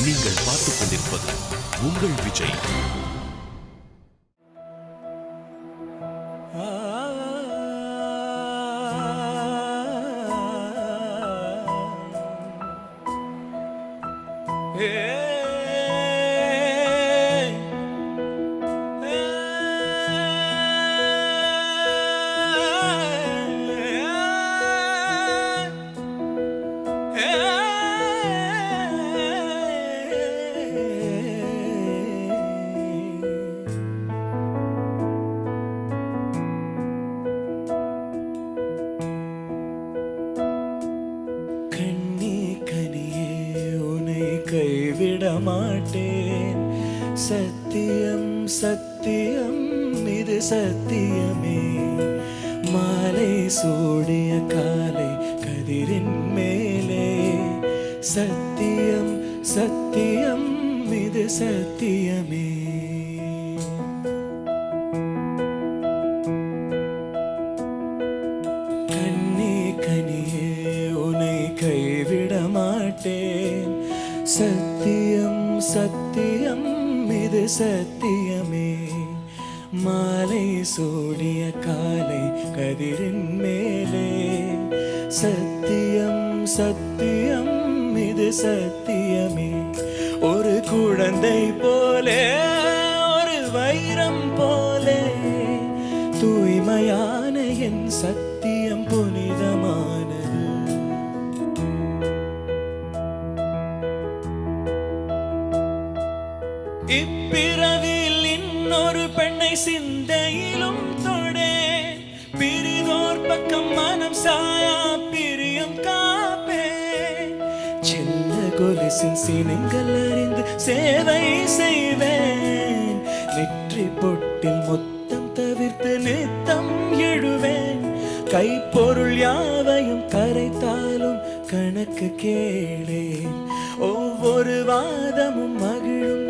நீங்கள் பார்த்துக் கொண்டிருப்பது உங்கள் விஜய். கைவிட மாட்டேன். சத்தியம் சத்தியம் இது சத்தியமே. மாலை சூடிய காலை கதிரின் மேலே. சத்தியம் சத்தியம் இது சத்தியமே. கண்ணே கனியே உன்னை கைவிட மாட்டேன். சத்தியம் சத்தியம் இது சத்தியமே. மாலை சூடிய காலை கதிரின் மேலே. சத்தியம் சத்தியம் இது சத்தியமே. ஒரு குழந்தை போலே ஒரு வைரம் போலே தூய்மையான என் சத்தியம் புனிதமானது. இப்பிறவில் இன்னொரு பெண்ணை சிந்தையிலும் தொடே. பிரிதோர் பக்கம் மனம் சாயா பிரியம் காப்பே. செல்ல கொலுசின் சினங்கள் அறிந்து சேவை செய்வேன். நெற்றி பொட்டில் முத்தம் தவிர்த்து நித்தம் எழுவேன். கைப்பொருள் யாவையும் கரைத்தாலும் கணக்கு கேளேன். ஒவ்வொரு வாதமும் மகிழும்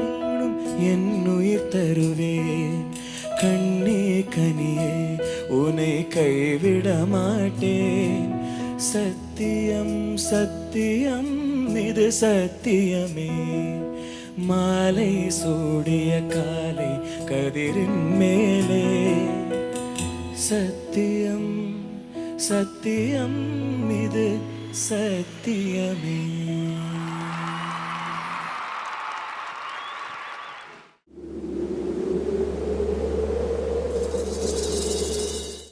என் உயிர் தருவேன். கண்ணே கனியே உன்னை கைவிட மாட்டேன். சத்தியம் சத்தியம் இது சத்தியமே. மாலை சூடிய காலை கதிரின் மேலே. சத்தியம் சத்தியம் இது சத்தியமே.